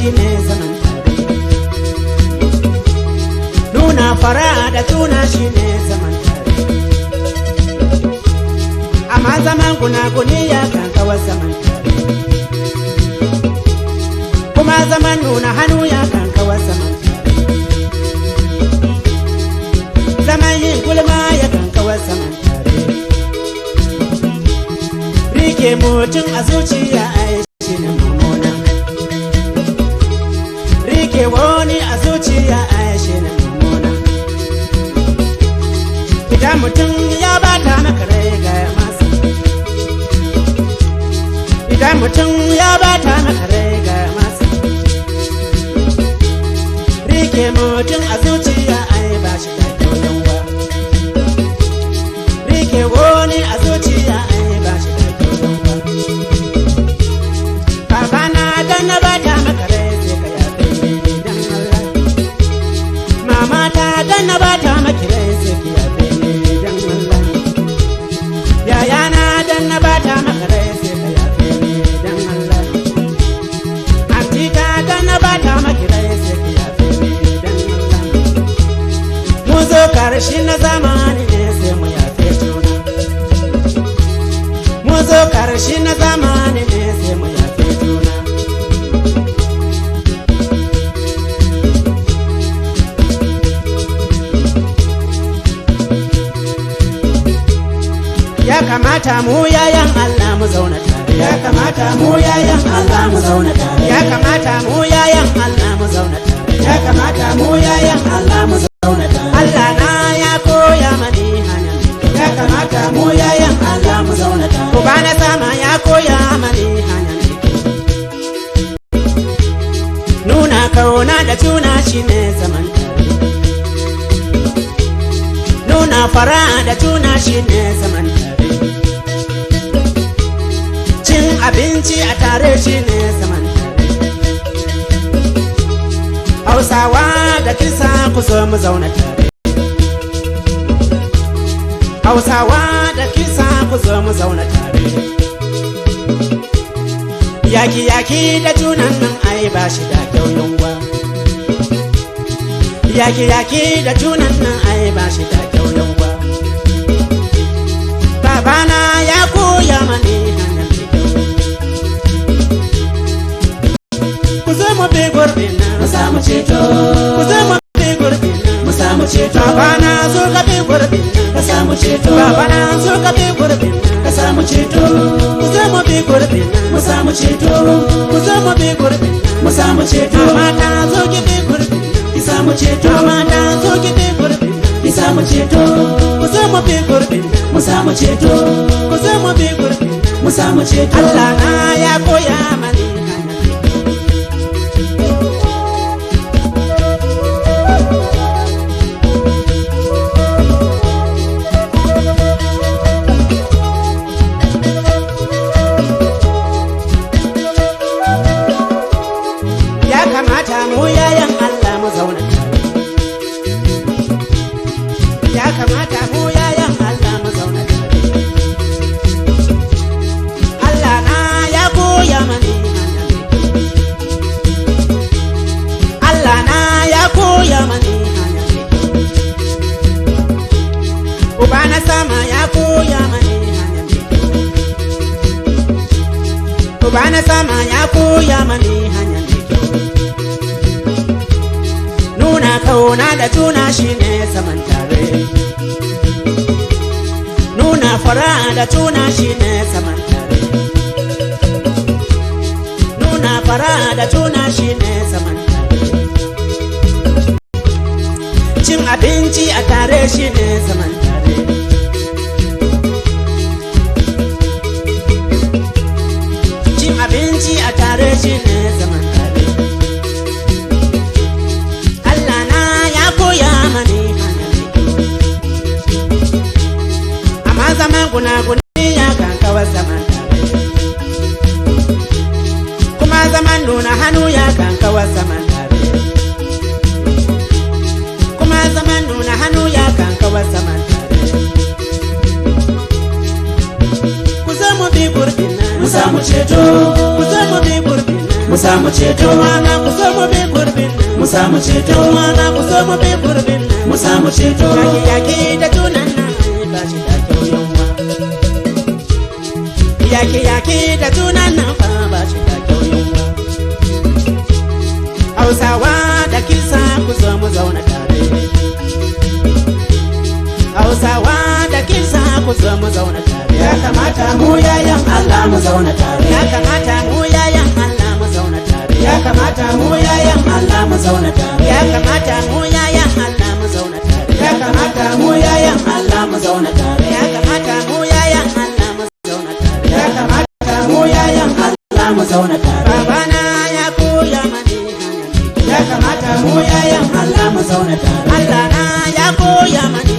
shine zaman tare. Nuna fara'a da juna shine zaman tare. Amma zaman gunaguni ya kan kawar zaman tare. Kuma zaman nuna hannu ya kan kawar zaman tare. Zaman yin gulma ya kan kawar zaman tare. Rike mutum a zuciya ai shine mummuna. Rike wani a zuciya ai shine mummuna. Idan mutum ya bata maka rai gaya masa. Idan mutum ya bata maka rai gaya masa. Rike mutum a zuciya ai ba shi da kyau yawa. Rike wani a zuciya ai ba shi da kyau yawa. Babana dan na bata maka rai sai ka yafe ni dan Allah. Mamata dan na bata maki rai sai ki yafe ni dan Allah. Yayana dan na bata maka rai sai ka yafe ni dan Allah. Antika dan na bata maki rai sai ki yafe ni dan Allah. Mu zo karshe na zamani ne sai mu yafe juna. Mu zo karshe na zamani ne sai mu yafe juna. Ya kamata mu yayan Allah mu zauna tare. Ya kamata mu yayan Allah mu zauna tare. Ya kamata mu yayan Allah mu zauna tare. Ya kamata mu yayan Allah mu zauna tare. Allah na ya koya mani hanya. Ya kamata mu yayan Allah mu zauna tare. Uba na sama ya koya mani hanya. Nuna kauna da juna shine zaman tare. Nuna fara'a da juna shine zaman tare. Cin abinci a tare shine zaman tare. Hausawa da Kirista ku zo mu zauna tare. Hausawa da Kirista ku zo mu zauna tare. Yaki da junan nan ai ba shi da kyau yawa. Yaki da junan nan ai ba shi da kyau yawa. Babana ya koya mani hanyar mai kyau. Ku zo mu bi gurbin nan mu samu ceto. Ku zo mu bi gurbin nan mu samu ceto. Babana zo ka bi gurbin nan ka samu ceto. Babana zo ka bi gurbin nan ka samu ceto. Ku zo mu bi gurbin nan mu samu ceto. Ku zo mu bi gurbin nan mu samu ceto. Mata zo ki bi gurbin nan ki samu ceto. Mata zo ki bi gurbin nan ki samu ceto. Ku zo mu bi gurbin nan mu samu ceto. Ku zo mu bi gurbin nan mu samu ceto. Allah na ya koya mani hanya. Ya kamata mu yayan Allah mu zauna tare. Ya kamata mu yayan Allah mu zauna tare. Allah na ya koya mani hanya. Allah na ya koya mani hanya. Uba na sama ya koya mani hanya. Uba na sama ya koya mani hanya. Nuna kauna da juna shine zaman tare. Nuna fara'a da juna shine zaman tare. Nuna fara'a da juna shine zaman tare. Cin abinci a tare shine zaman tare. Cin abinci a tare shine zaman tare. Zaman gunaguni ya kan kawar zaman tare. Kuma zaman nuna hannu ya kan kawar zaman tare. Kuma zaman nuna hannu ya kan kawar zaman tare. Ku zo mu bi gurbin nan mu samu ceto. Ku zo mu bi gurbin nan mu samu ceto. Mana ku samu ceto. Wana ku zo mu bi gurbin nan mu samu ceto. Yaki da junan nan ba shi da kyau yawa. Yaki da junan nan ba shi da kyau yawa. Hausawa da kisa ku zo mu zauna tare. Hausawa da kisa ku zo mu zauna tare. Ya kamata mu yayan Allah mu zauna tare. Ya kamata mu yayan Allah mu zauna tare. Ya kamata mu yayan Allah mu zauna tare. Ya kamata mu yayan Allah mu zauna tare. Ya kamata mu yayan Allah mu zauna tare. Ya kamata mu yayan Allah mu zauna tare. Ya kamata mu yayan Allah mu zauna tare. Babana ya koya mani hanya. Ya kamata mu yayan Allah mu zauna tare. Allah na ya koya mani